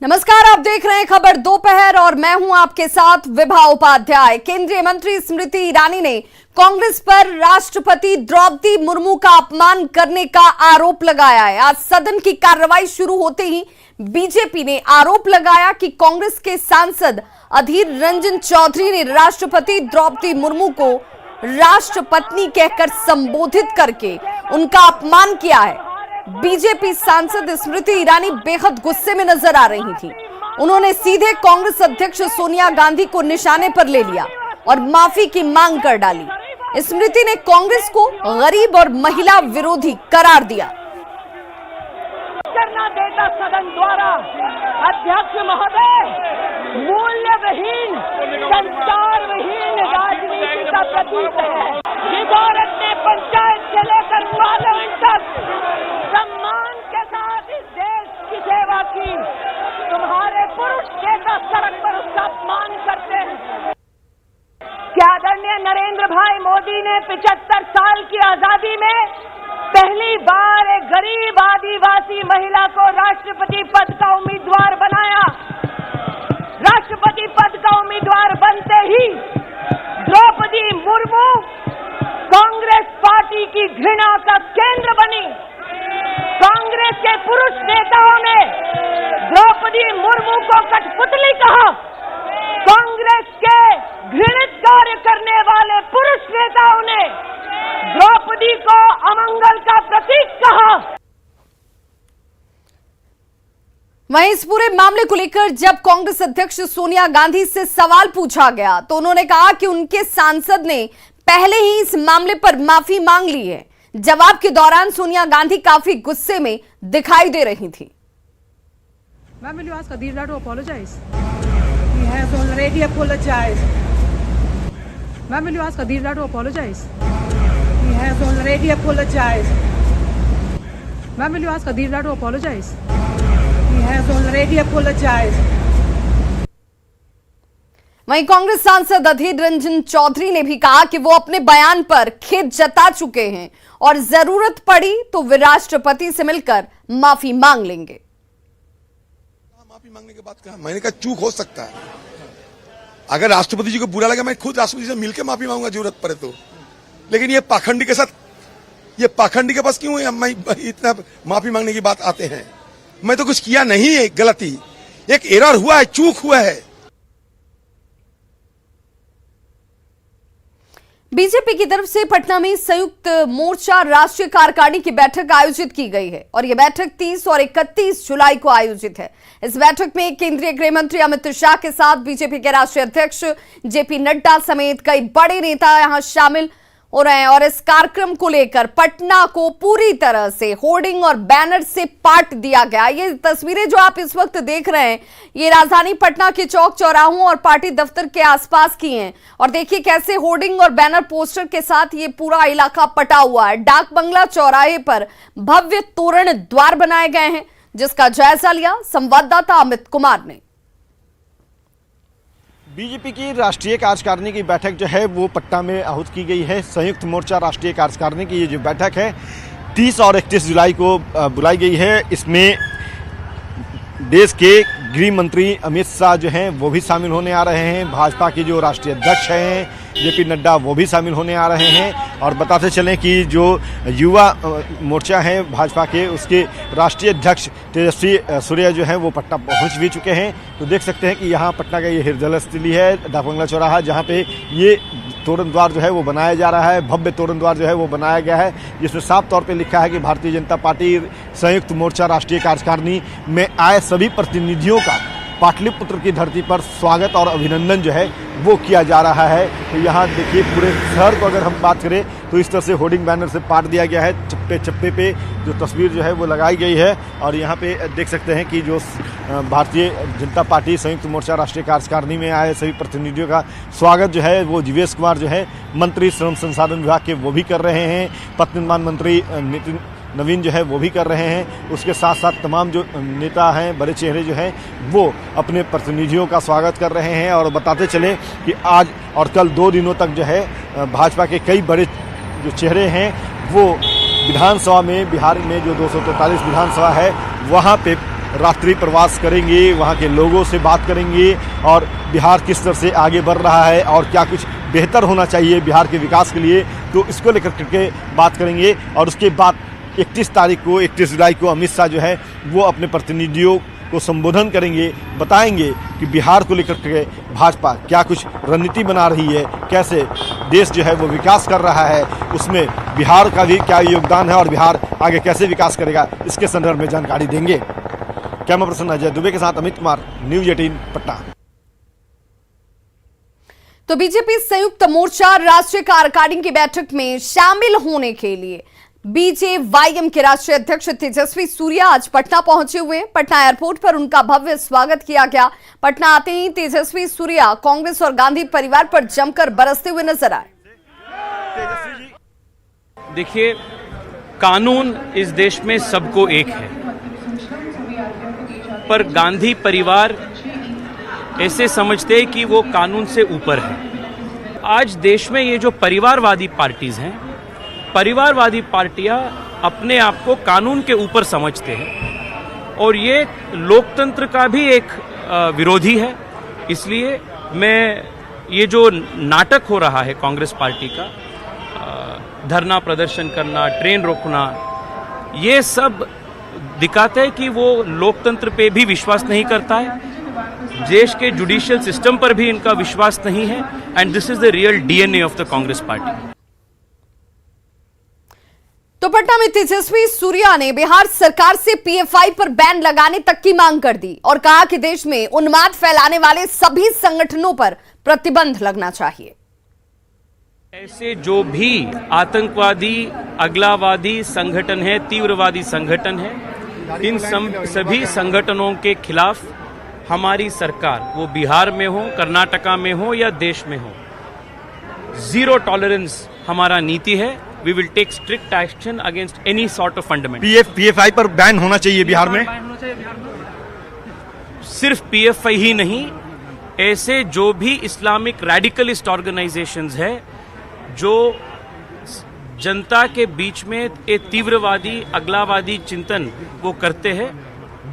नमस्कार, आप देख रहे हैं खबर दोपहर और मैं हूं आपके साथ विभा उपाध्याय। केंद्रीय मंत्री स्मृति ईरानी ने कांग्रेस पर राष्ट्रपति द्रौपदी मुर्मू का अपमान करने का आरोप लगाया है। आज सदन की कार्रवाई शुरू होते ही बीजेपी ने आरोप लगाया कि कांग्रेस के सांसद अधीर रंजन चौधरी ने राष्ट्रपति द्रौपदी मुर्मू को राष्ट्रपत्नी कहकर संबोधित करके उनका अपमान किया है। बीजेपी सांसद स्मृति ईरानी बेहद गुस्से में नजर आ रही थी। उन्होंने सीधे कांग्रेस अध्यक्ष सोनिया गांधी को निशाने पर ले लिया और माफी की मांग कर डाली। स्मृति ने कांग्रेस को गरीब और महिला विरोधी करार दिया। करना देता सदन द्वारा अध्यक्ष महोदय मूल्यविहीन, संस्कारविहीन राजनीति का प्रतीक है। जिस औरत ने पंचायत से लेकर पार्लियामेंट तक सम्मान के साथ इस देश की सेवा की, तुम्हारे पुरुष नेता सड़क पर उसका अपमान करते हैं। क्या आदरणीय नरेंद्र भाई मोदी ने 75 साल की आजादी में पहली बार एक गरीब आदिवासी महिला को राष्ट्रपति पद का उम्मीदवार बनाया। राष्ट्रपति पद का उम्मीदवार बनते ही द्रौपदी मुर्मू कांग्रेस पार्टी की घृणा का केंद्र बनी। कांग्रेस के पुरुष नेताओं ने द्रौपदी मुर्मू को कठपुतली कहा। कांग्रेस के घृणित कार्य करने वाले पुरुष नेताओं ने द्रौपदी को अमंगल का प्रतीक कहा। वहीं इस पूरे मामले को लेकर जब कांग्रेस अध्यक्ष सोनिया गांधी से सवाल पूछा गया तो उन्होंने कहा कि उनके सांसद ने पहले ही इस मामले पर माफी मांग ली है। जवाब के दौरान सोनिया गांधी काफी गुस्से में दिखाई दे रही थी। Ma'am, will you ask Adil to apologize? He has already apologized. Ma'am, will you ask Adil to apologize? He has already apologized. Ma'am, will you ask Adil to apologize? He has already apologized. वहीं कांग्रेस सांसद अधीर रंजन चौधरी ने भी कहा कि वो अपने बयान पर खेद जता चुके हैं और जरूरत पड़ी तो वे राष्ट्रपति से मिलकर माफी मांग लेंगे। माफी मांगने के बाद कहा, मैंने कहा चूक हो सकता है। अगर राष्ट्रपति जी को बुरा लगा मैं खुद राष्ट्रपति से मिलकर माफी मांगूंगा जरूरत पड़े तो। लेकिन ये पाखंडी के साथ, ये पाखंडी के पास क्यों है इतना माफी मांगने की बात आते हैं? मैं तो कुछ किया नहीं है, गलती एक एरर हुआ है, चूक हुआ है। बीजेपी की तरफ से पटना में संयुक्त मोर्चा राष्ट्रीय कार्यकारिणी की बैठक आयोजित की गई है और यह बैठक 30 और 31 जुलाई को आयोजित है। इस बैठक में केंद्रीय गृह मंत्री अमित शाह के साथ बीजेपी के राष्ट्रीय अध्यक्ष जेपी नड्डा समेत कई बड़े नेता यहां शामिल हो रहे हैं और इस कार्यक्रम को लेकर पटना को पूरी तरह से होर्डिंग और बैनर से पाट दिया गया। ये तस्वीरें जो आप इस वक्त देख रहे हैं ये राजधानी पटना के चौक चौराहों और पार्टी दफ्तर के आसपास की हैं और देखिए कैसे होर्डिंग और बैनर पोस्टर के साथ ये पूरा इलाका पटा हुआ है। डाक बंगला चौराहे पर भव्य तोरण द्वार बनाए गए हैं जिसका जायजा लिया संवाददाता अमित कुमार ने। बीजेपी की राष्ट्रीय कार्यकारिणी की बैठक जो है वो पटना में आहूत की गई है। संयुक्त मोर्चा राष्ट्रीय कार्यकारिणी की ये जो बैठक है 30 और 31 जुलाई को बुलाई गई है। इसमें देश के गृह मंत्री अमित शाह जो हैं वो भी शामिल होने आ रहे हैं। भाजपा के जो राष्ट्रीय अध्यक्ष हैं जेपी नड्डा वो भी शामिल होने आ रहे हैं और बताते चलें कि जो युवा मोर्चा है भाजपा के उसके राष्ट्रीय अध्यक्ष तेजस्वी सूर्या जो है वो पटना पहुंच भी चुके हैं। तो देख सकते हैं कि यहाँ पटना का ये हृदय स्थली है डाक बंगला चौराहा, जहाँ पे ये तोरण द्वार जो है वो बनाया जा रहा है। भव्य तोरण द्वार जो है वो बनाया गया है जिसमें साफ तौर पे लिखा है कि भारतीय जनता पार्टी संयुक्त मोर्चा राष्ट्रीय कार्यकारिणी में आए सभी प्रतिनिधियों का पाटलिपुत्र की धरती पर स्वागत और अभिनंदन जो है वो किया जा रहा है। तो यहाँ देखिए पूरे शहर को अगर हम बात करें तो इस तरह से होर्डिंग बैनर से पाट दिया गया है। चप्पे चप्पे पे जो तस्वीर जो है वो लगाई गई है और यहाँ पे देख सकते हैं कि जो भारतीय जनता पार्टी संयुक्त मोर्चा राष्ट्रीय कार्यकारिणी में आए सभी प्रतिनिधियों का स्वागत जो है वो जीवेश कुमार जो है मंत्री श्रम संसाधन विभाग के वो भी कर रहे हैं। पथ निर्माण मंत्री नितिन नवीन जो है वो भी कर रहे हैं। उसके साथ साथ तमाम जो नेता हैं बड़े चेहरे जो हैं वो अपने प्रतिनिधियों का स्वागत कर रहे हैं और बताते चले कि आज और कल 2 दिनों तक जो है भाजपा के कई बड़े जो चेहरे हैं वो विधानसभा में, बिहार में जो 243 विधानसभा है वहाँ पे रात्रि प्रवास करेंगे, वहाँ के लोगों से बात करेंगे और बिहार किस तरह से आगे बढ़ रहा है और क्या कुछ बेहतर होना चाहिए बिहार के विकास के लिए, तो इसको लेकर के बात करेंगे। और उसके बाद 31 जुलाई को अमित शाह जो है वो अपने प्रतिनिधियों को संबोधन करेंगे, बताएंगे कि बिहार को लेकर के भाजपा क्या कुछ रणनीति बना रही है, कैसे देश जो है वो विकास कर रहा है, उसमें बिहार का भी क्या योगदान है और बिहार आगे कैसे विकास करेगा, इसके संदर्भ में जानकारी देंगे। कैमरा पर्सन अजय दुबे के साथ अमित कुमार, न्यूज 18 पटना। तो बीजेपी संयुक्त मोर्चा राष्ट्रीय कार्यकारिणी की बैठक में शामिल होने के लिए बीजेवाईएम के राष्ट्रीय अध्यक्ष तेजस्वी सूर्या आज पटना पहुंचे हुए। पटना एयरपोर्ट पर उनका भव्य स्वागत किया गया। पटना आते ही तेजस्वी सूर्या कांग्रेस और गांधी परिवार पर जमकर बरसते हुए नजर आए। देखिए, कानून इस देश में सबको एक है, पर गांधी परिवार ऐसे समझते हैं कि वो कानून से ऊपर है। आज देश में ये जो परिवारवादी पार्टीज हैं, परिवारवादी पार्टियां अपने आप को कानून के ऊपर समझते हैं और ये लोकतंत्र का भी एक विरोधी है। इसलिए मैं ये जो नाटक हो रहा है कांग्रेस पार्टी का, धरना प्रदर्शन करना, ट्रेन रोकना, ये सब दिखाते हैं कि वो लोकतंत्र पे भी विश्वास नहीं करता है, देश के जुडिशियल सिस्टम पर भी इनका विश्वास नहीं है। And this is the real DNA of the Congress party. तो पटना में तेजस्वी सूर्या ने बिहार सरकार से पीएफआई पर बैन लगाने तक की मांग कर दी और कहा कि देश में उन्माद फैलाने वाले सभी संगठनों पर प्रतिबंध लगना चाहिए। ऐसे जो भी आतंकवादी, अगलावादी संगठन है, तीव्रवादी संगठन है, इन सभी संगठनों के खिलाफ हमारी सरकार, वो बिहार में हो, कर्नाटका में हो या देश में हो, जीरो टॉलरेंस हमारा नीति है। We will take strict action against any sort of fundamental. PFI पर बैन होना चाहिए बिहार में। सिर्फ पीएफआई ही नहीं, ऐसे जो भी इस्लामिक रेडिकलिस्ट ऑर्गेनाइजेशंस है जो जनता के बीच में एक तीव्रवादी, अगलावादी चिंतन वो करते हैं,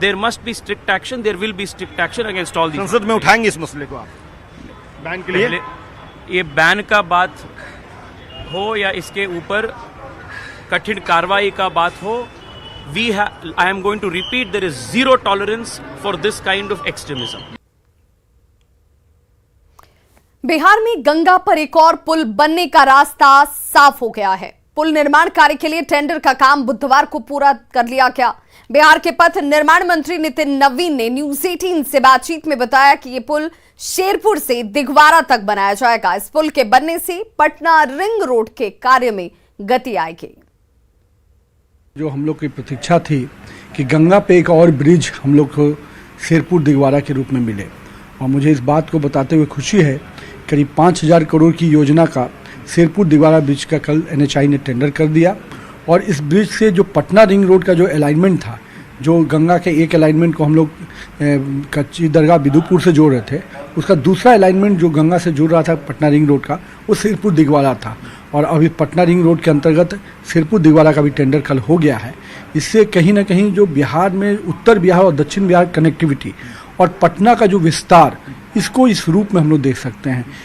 there must be strict action, there will be strict action against all. संसद में उठाएंगे इस मसले को आप बैन के लिए? ये बैन का बात हो या इसके ऊपर कठिन कार्रवाई का बात हो, I am going to repeat, there is zero tolerance for this kind of extremism. Bihar में गंगा पर एक और पुल बनने का रास्ता साफ हो गया है। पुल निर्माण कार्य के लिए टेंडर का काम बुधवार को पूरा कर लिया गया। बिहार के पथ निर्माण मंत्री नितिन नवीन ने न्यूज 18 से बातचीत में बताया कि ये पुल शेरपुर से दिघवारा तक बनाया जाएगा। इस पुल के बनने से पटना रिंग रोड के कार्य में गति आएगी। जो हम लोग की प्रतीक्षा थी कि गंगा पे एक और ब्रिज हम लोग को शेरपुर दिघवारा के रूप में मिले, और मुझे इस बात को बताते हुए खुशी है, करीब 5,000 करोड़ की योजना का शेरपुर दिघवारा ब्रिज का कल एनएचआई ने टेंडर कर दिया। और इस ब्रिज से जो पटना रिंग रोड का जो अलाइनमेंट था, जो गंगा के एक अलाइनमेंट को हम लोग कच्ची दरगाह बिदुपुर से जोड़ रहे थे, उसका दूसरा अलाइनमेंट जो गंगा से जुड़ रहा था पटना रिंग रोड का, वो शेरपुर दिघवारा था। और अभी पटना रिंग रोड के अंतर्गत शेरपुर दिघवारा का भी टेंडर कल हो गया है। इससे कहीं ना कहीं जो बिहार में उत्तर बिहार और दक्षिण बिहार कनेक्टिविटी और पटना का जो विस्तार, इसको इस रूप में हम लोग देख सकते हैं।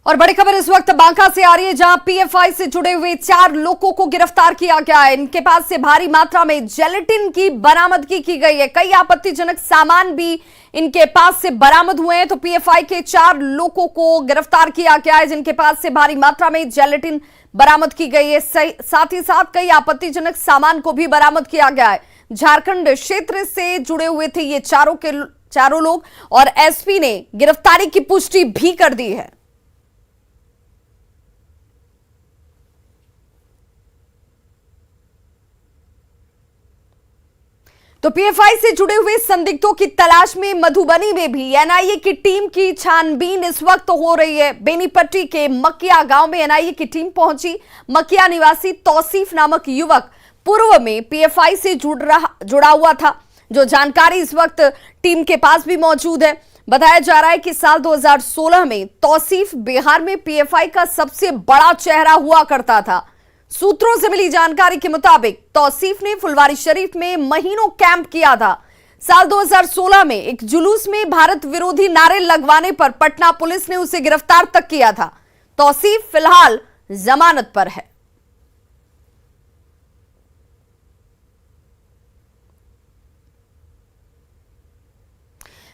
और बड़ी खबर इस वक्त बांका से आ रही है, जहां पीएफआई से जुड़े हुए 4 लोगों को गिरफ्तार किया गया है। इनके पास से भारी मात्रा में जेलेटिन की बरामदगी की गई है। कई आपत्तिजनक सामान भी इनके पास से बरामद हुए हैं। तो पीएफआई के 4 लोगों को गिरफ्तार किया गया है, जिनके पास से भारी मात्रा में जेलेटिन बरामद की गई है। साथ ही साथ कई आपत्तिजनक सामान को भी बरामद किया गया है। झारखंड क्षेत्र से जुड़े हुए थे ये चारों लोग, और एसपी ने गिरफ्तारी की पुष्टि भी कर दी है। तो पीएफआई से जुड़े हुए संदिग्धों की तलाश में मधुबनी में भी एनआईए की टीम की छानबीन इस वक्त हो रही है। बेनीपट्टी के मकिया गांव में एनआईए की टीम पहुंची। मकिया निवासी तौसीफ नामक युवक पूर्व में पीएफआई से जुड़ा हुआ था, जो जानकारी इस वक्त टीम के पास भी मौजूद है। बताया जा रहा है कि साल 2016 में तौसीफ बिहार में पीएफआई का सबसे बड़ा चेहरा हुआ करता था। सूत्रों से मिली जानकारी के मुताबिक तौसीफ ने फुलवारी शरीफ में महीनों कैंप किया था। साल 2016 में एक जुलूस में भारत विरोधी नारे लगवाने पर पटना पुलिस ने उसे गिरफ्तार तक किया था। तौसीफ फिलहाल जमानत पर है।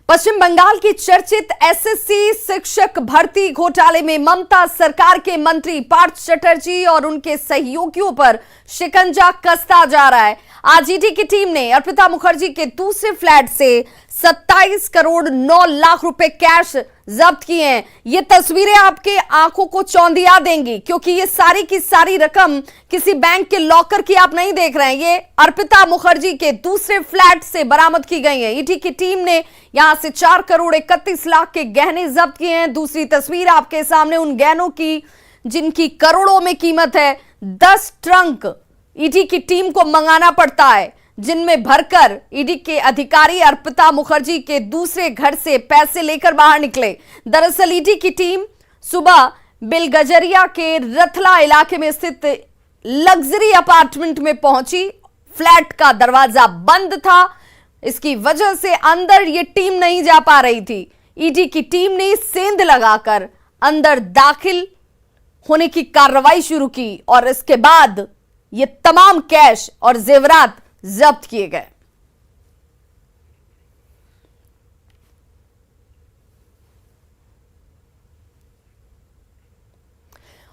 पश्चिम बंगाल की चर्चित एसएससी शिक्षक भर्ती घोटाले में ममता सरकार के मंत्री पार्थ चटर्जी और उनके सहयोगियों पर शिकंजा कसता जा रहा है। आज ईडी की टीम ने अर्पिता मुखर्जी के दूसरे फ्लैट से 27 करोड़ 9 लाख रुपए कैश जब्त किए हैं। ये तस्वीरें आपके आंखों को चौंधिया देंगी, क्योंकि ये सारी की सारी रकम किसी बैंक के लॉकर की आप नहीं देख रहे हैं। ये अर्पिता मुखर्जी के दूसरे फ्लैट से बरामद की गई है। ईडी की टीम ने यहां से 4 करोड़ 31 लाख के गहने जब्त किए हैं। दूसरी तस्वीर आपके सामने उन गहनों की जिनकी करोड़ों में कीमत है। 10 ट्रंक ईडी की टीम को मंगाना पड़ता है, जिनमें भरकर ईडी के अधिकारी अर्पिता मुखर्जी के दूसरे घर से पैसे लेकर बाहर निकले। दरअसल ईडी की टीम सुबह बिलगजरिया के रथला इलाके में स्थित लग्जरी अपार्टमेंट में पहुंची। फ्लैट का दरवाजा बंद था, इसकी वजह से अंदर ये टीम नहीं जा पा रही थी। ईडी की टीम ने सेंध लगाकर अंदर दाखिल होने की कार्रवाई शुरू की और इसके बाद ये तमाम कैश और जेवरात जब्त किए गए।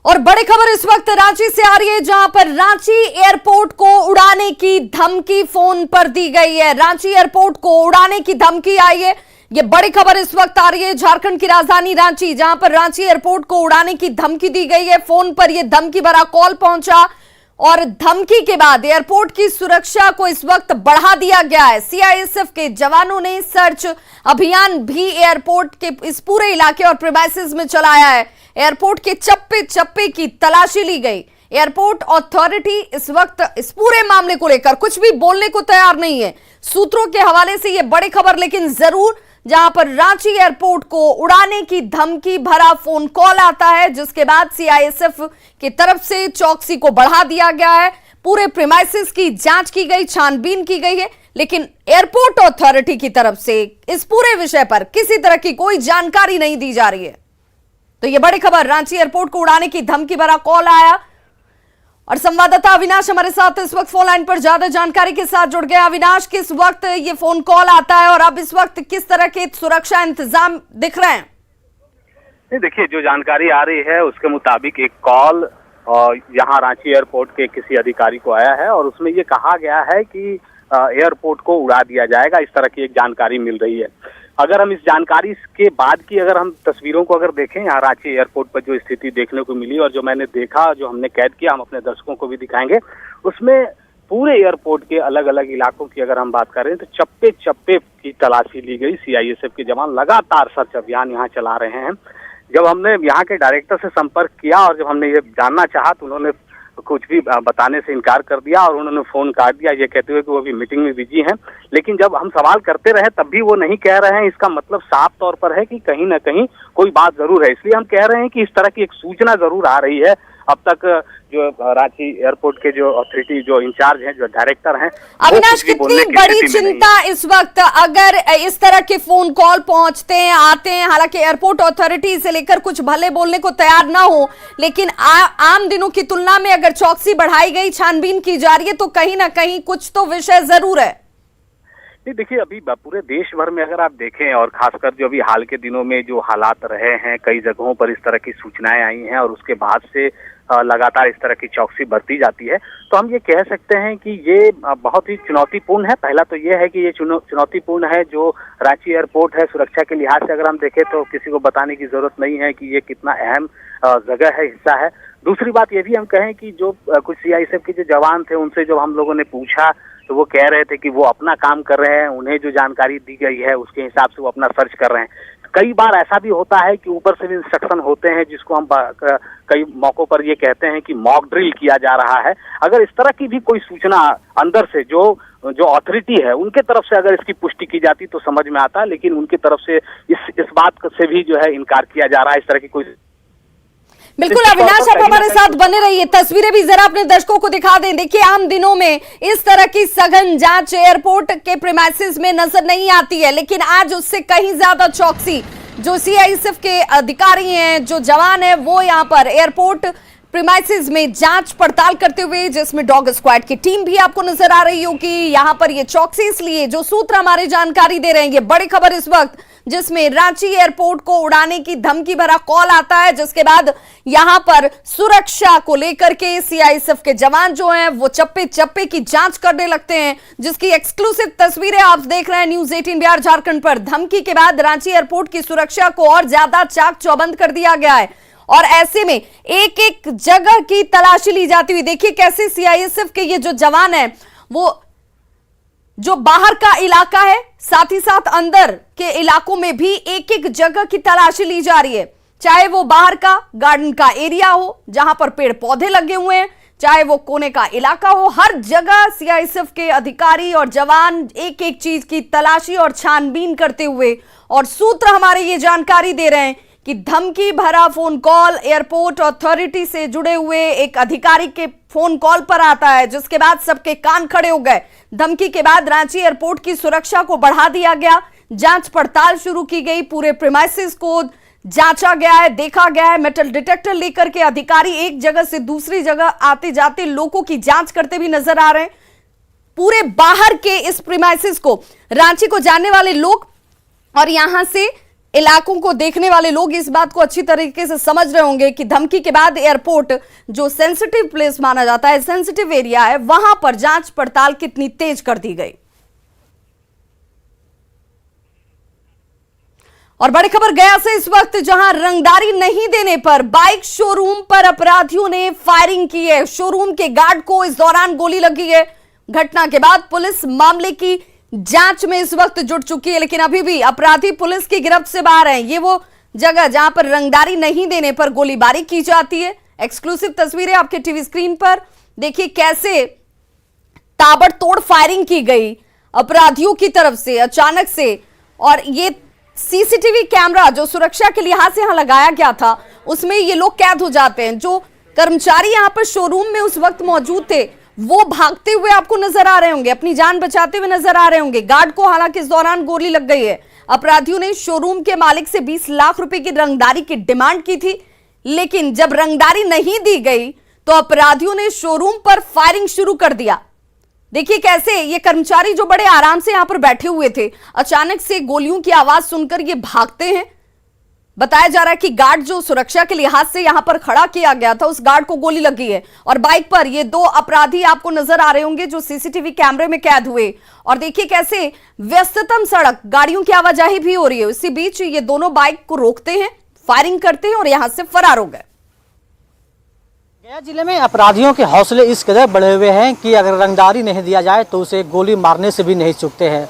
और बड़ी खबर इस वक्त रांची से आ रही है, जहां पर रांची एयरपोर्ट को उड़ाने की धमकी फोन पर दी गई है। रांची एयरपोर्ट को उड़ाने की धमकी आई है। ये बड़ी खबर इस वक्त आ रही है झारखंड की राजधानी रांची, जहां पर रांची एयरपोर्ट को उड़ाने की धमकी दी गई है। फोन पर यह धमकी भरा कॉल पहुंचा और धमकी के बाद एयरपोर्ट की सुरक्षा को इस वक्त बढ़ा दिया गया है। सीआईएसएफ के जवानों ने सर्च अभियान भी एयरपोर्ट के इस पूरे इलाके और प्रीमाइसेस में चलाया है। एयरपोर्ट के चप्पे चप्पे की तलाशी ली गई। एयरपोर्ट अथॉरिटी इस वक्त इस पूरे मामले को लेकर कुछ भी बोलने को तैयार नहीं है। सूत्रों के हवाले से यह बड़ी खबर, लेकिन जरूर जहां पर रांची एयरपोर्ट को उड़ाने की धमकी भरा फोन कॉल आता है, जिसके बाद सीआईएसएफ की तरफ से चौकसी को बढ़ा दिया गया है। पूरे प्रीमाइसेस की जांच की गई, छानबीन की गई है, लेकिन एयरपोर्ट अथॉरिटी की तरफ से इस पूरे विषय पर किसी तरह की कोई जानकारी नहीं दी जा रही है। तो यह बड़ी खबर, रांची एयरपोर्ट को उड़ाने की धमकी भरा कॉल आया और संवाददाता अविनाश हमारे साथ इस वक्त फोन लाइन पर ज्यादा जानकारी के साथ जुड़ गया। अविनाश, किस वक्त ये फोन कॉल आता है और अब इस वक्त किस तरह के सुरक्षा इंतजाम दिख रहे हैं? नहीं, देखिए, जो जानकारी आ रही है उसके मुताबिक एक कॉल यहाँ रांची एयरपोर्ट के किसी अधिकारी को आया है और उसमें ये कहा गया है कि एयरपोर्ट को उड़ा दिया जाएगा। इस तरह की एक जानकारी मिल रही है। अगर हम इस जानकारी के बाद की अगर हम तस्वीरों को अगर देखें, यहाँ रांची एयरपोर्ट पर जो स्थिति देखने को मिली और जो मैंने देखा, जो हमने कैद किया, हम अपने दर्शकों को भी दिखाएंगे, उसमें पूरे एयरपोर्ट के अलग अलग इलाकों की अगर हम बात करें तो चप्पे चप्पे की तलाशी ली गई। सीआईएसएफ के जवान लगातार सर्च अभियान यहाँ चला रहे हैं। जब हमने यहाँ के डायरेक्टर से संपर्क किया और जब हमने ये जानना चाहा तो उन्होंने कुछ भी बताने से इनकार कर दिया और उन्होंने फोन काट दिया, ये कहते हुए कि वो अभी मीटिंग में बिजी हैं। लेकिन जब हम सवाल करते रहे तब भी वो नहीं कह रहे हैं। इसका मतलब साफ तौर पर है कि कहीं ना कहीं कोई बात जरूर है। इसलिए हम कह रहे हैं कि इस तरह की एक सूचना जरूर आ रही है। अब तक जो रांची एयरपोर्ट के जो अथॉरिटी जो इंचार्ज हैं, जो डायरेक्टर हैं, अविनाश, कितनी बड़ी चिंता इस वक्त अगर इस तरह के फोन कॉल पहुंचते हैं, आते हैं, हालांकि एयरपोर्ट अथॉरिटी से लेकर कुछ भले बोलने को तैयार ना हो, लेकिन आम दिनों की तुलना में अगर चौकसी बढ़ाई गई, छानबीन की जा रही है, तो कहीं ना कहीं कुछ तो विषय जरूर है। देखिए, अभी पूरे देश भर में अगर आप देखें और खासकर जो अभी हाल के दिनों में जो हालात रहे हैं, कई जगहों पर इस तरह की सूचनाएं आई हैं और उसके बाद से लगातार इस तरह की चौकसी बढ़ती जाती है, तो हम ये कह सकते हैं कि ये बहुत ही चुनौतीपूर्ण है। पहला तो ये है कि ये चुनौतीपूर्ण है जो रांची एयरपोर्ट है। सुरक्षा के लिहाज से अगर हम देखें तो किसी को बताने की जरूरत नहीं है कि ये कितना अहम जगह है, हिस्सा है। दूसरी बात ये भी हम कहें कि जो कुछ सीआईएसएफ के जो जवान थे उनसे जब हम लोगों ने पूछा तो वो कह रहे थे कि वो अपना काम कर रहे हैं, उन्हें जो जानकारी दी गई है उसके हिसाब से वो अपना सर्च कर रहे हैं। कई बार ऐसा भी होता है कि ऊपर से भी इंस्ट्रक्शन होते हैं, जिसको हम कई मौकों पर ये कहते हैं कि मॉक ड्रिल किया जा रहा है। अगर इस तरह की भी कोई सूचना अंदर से जो अथॉरिटी है उनके तरफ से अगर इसकी पुष्टि की जाती तो समझ में आता, लेकिन उनकी तरफ से इस बात से भी जो है इनकार किया जा रहा है। इस तरह की कोई बिल्कुल अविनाश, आप हमारे साथ बने रहिए। तस्वीरें भी जरा अपने दर्शकों को दिखा दें। देखिए, आम दिनों में इस तरह की सघन जांच एयरपोर्ट के प्रीमाइसेस में नजर नहीं आती है, लेकिन आज उससे कहीं ज्यादा चौकसी जो सीआईएसएफ के अधिकारी हैं, जो जवान हैं, वो यहाँ पर एयरपोर्ट प्रीमाइसेस में जांच पड़ताल करते हुए, जिसमें डॉग स्क्वाड की टीम भी आपको नजर आ रही होगी। यहाँ पर ये चौकसी इसलिए, जो सूत्र हमारे जानकारी दे रहे हैं, ये बड़ी खबर इस वक्त, जिसमें रांची एयरपोर्ट को उड़ाने की धमकी भरा कॉल आता है, जिसके बाद यहां पर सुरक्षा को लेकर के सीआईएसएफ के जवान जो हैं वो चप्पे चप्पे की जांच करने लगते हैं, जिसकी एक्सक्लूसिव तस्वीरें आप देख रहे हैं न्यूज 18 बिहार झारखंड पर। धमकी के बाद रांची एयरपोर्ट की सुरक्षा को और ज्यादा चाक चौबंद कर दिया गया है और ऐसे में एक एक जगह की तलाशी ली जाती हुई। देखिए कैसे सीआईएसएफ के ये जो जवान है, वो जो बाहर का इलाका है, साथ ही साथ अंदर के इलाकों में भी एक एक जगह की तलाशी ली जा रही है, चाहे वो बाहर का गार्डन का एरिया हो जहां पर पेड़ पौधे लगे हुए हैं, चाहे वो कोने का इलाका हो, हर जगह सीआईएसएफ के अधिकारी और जवान एक एक चीज की तलाशी और छानबीन करते हुए। और सूत्र हमारे ये जानकारी दे रहे हैं कि धमकी भरा फोन कॉल एयरपोर्ट अथॉरिटी से जुड़े हुए एक अधिकारी के फोन कॉल पर आता है, जिसके बाद सबके कान खड़े हो गए। धमकी के बाद रांची एयरपोर्ट की सुरक्षा को बढ़ा दिया गया, जांच पड़ताल शुरू की गई, पूरे प्रीमाइसेस को जांचा गया है, देखा गया है। मेटल डिटेक्टर लेकर के अधिकारी एक जगह से दूसरी जगह आते जाते लोगों की जांच करते भी नजर आ रहे हैं। पूरे बाहर के इस प्रीमाइसेस को रांची को जानने वाले लोग और यहां से इलाकों को देखने वाले लोग इस बात को अच्छी तरीके से समझ रहे होंगे कि धमकी के बाद एयरपोर्ट जो सेंसिटिव प्लेस माना जाता है, सेंसिटिव एरिया है, वहां पर जांच पड़ताल कितनी तेज कर दी गई। और बड़ी खबर गया से इस वक्त, जहां रंगदारी नहीं देने पर बाइक शोरूम पर अपराधियों ने फायरिंग की है। शोरूम के गार्ड को इस दौरान गोली लगी है। घटना के बाद पुलिस मामले की जांच में इस वक्त जुट चुकी है, लेकिन अभी भी अपराधी पुलिस की गिरफ्त से बाहर हैं। ये वो जगह जहां पर रंगदारी नहीं देने पर गोलीबारी की जाती है। एक्सक्लूसिव तस्वीरें आपके टीवी स्क्रीन पर देखिए, कैसे ताबड़तोड़ फायरिंग की गई अपराधियों की तरफ से अचानक से। और ये सीसीटीवी कैमरा जो सुरक्षा के लिहाज से यहां लगाया गया था, उसमें ये लोग कैद हो जाते हैं। जो कर्मचारी यहां पर शोरूम में उस वक्त मौजूद थे, वो भागते हुए आपको नजर आ रहे होंगे, अपनी जान बचाते हुए नजर आ रहे होंगे। गार्ड को हालांकि इस दौरान गोली लग गई है। अपराधियों ने शोरूम के मालिक से 20 लाख रुपए की रंगदारी की डिमांड की थी, लेकिन जब रंगदारी नहीं दी गई तो अपराधियों ने शोरूम पर फायरिंग शुरू कर दिया। देखिए कैसे ये कर्मचारी जो बड़े आराम से यहां पर बैठे हुए थे, अचानक से गोलियों की आवाज सुनकर ये भागते हैं। बताया जा रहा है कि गार्ड जो सुरक्षा के लिहाज से यहां पर खड़ा किया गया था, उस गार्ड को गोली लगी है। और बाइक पर ये दो अपराधी आपको नजर आ रहे होंगे जो सीसीटीवी कैमरे में कैद हुए। और देखिए कैसे व्यस्ततम सड़क, गाड़ियों की आवाजाही भी हो रही है, इसी बीच ये दोनों बाइक को रोकते हैं, फायरिंग करते हैं और यहां से फरार हो गए। गया जिले में अपराधियों के हौसले इस कदर बढ़े हुए हैं कि अगर रंगदारी नहीं दिया जाए तो उसे गोली मारने से भी नहीं चूकते हैं।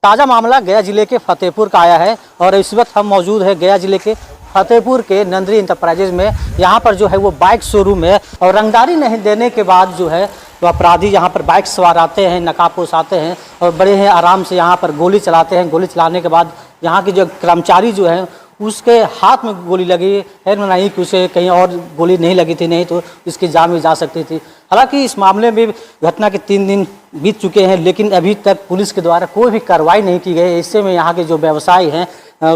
ताज़ा मामला गया जिले के फतेहपुर का आया है और इस वक्त हम मौजूद है गया जिले के फतेहपुर के नंदरी इंटरप्राइजेज में। यहाँ पर जो है वो बाइक शोरूम है और रंगदारी नहीं देने के बाद जो है तो अपराधी यहाँ पर बाइक सवार आते हैं, नकाबपोश आते हैं और बड़े हैं आराम से यहाँ पर गोली चलाते हैं। गोली चलाने के बाद यहाँ के जो कर्मचारी जो है उसके हाथ में गोली लगी है, नहीं कि उसे कहीं और गोली नहीं लगी थी, नहीं तो इसकी जान भी जा सकती थी। हालांकि इस मामले में घटना के 3 दिन बीत चुके हैं, लेकिन अभी तक पुलिस के द्वारा कोई भी कार्रवाई नहीं की गई। इससे में यहाँ के जो व्यवसायी हैं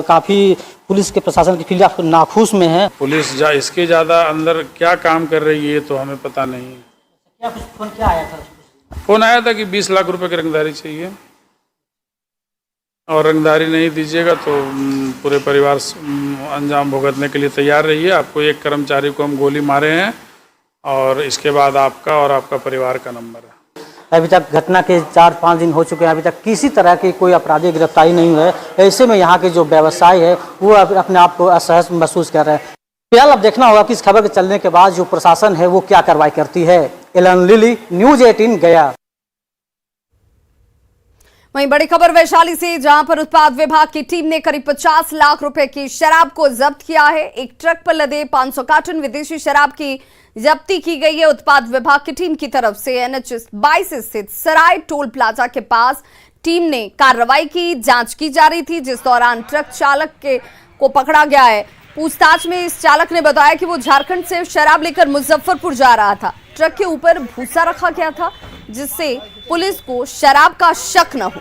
काफ़ी पुलिस के प्रशासन के खिलाफ नाखुश में हैं। पुलिस इसके ज़्यादा अंदर क्या काम कर रही है तो हमें पता नहीं है। क्या कुछ फोन क्या आया था? फोन आया था कि 20 लाख रुपए की रंगदारी चाहिए और रंगदारी नहीं दीजिएगा तो पूरे परिवार अंजाम भुगतने के लिए तैयार रहिए। आपको एक कर्मचारी को हम गोली मारे हैं और इसके बाद आपका और आपका परिवार का नंबर है। अभी तक घटना के 4-5 दिन हो चुके हैं, अभी तक किसी तरह की कोई आपराधिक गिरफ्तारी नहीं हुई है। ऐसे में यहाँ के जो व्यवसायी है वो अपने आप को असहज महसूस कर रहे हैं। फिलहाल अब देखना होगा कि इस खबर के चलने के बाद जो प्रशासन है वो क्या कार्रवाई करती है। एलन लिली, न्यूज 18 गया। वहीं बड़ी खबर वैशाली से, जहां पर उत्पाद विभाग की टीम ने करीब 50 लाख रुपए की शराब को जब्त किया है। एक ट्रक पर लदे 500 कार्टन विदेशी शराब की जब्ती की गई है उत्पाद विभाग की टीम की तरफ से। NH 22 स्थित सराय टोल प्लाजा के पास टीम ने कार्रवाई की, जांच की जा रही थी, जिस दौरान ट्रक चालक को पकड़ा गया है। पूछताछ में इस चालक ने बताया कि वो झारखंड से शराब लेकर मुजफ्फरपुर जा रहा था। ट्रक के ऊपर भूसा रखा गया था जिससे पुलिस को शराब का शक न हो।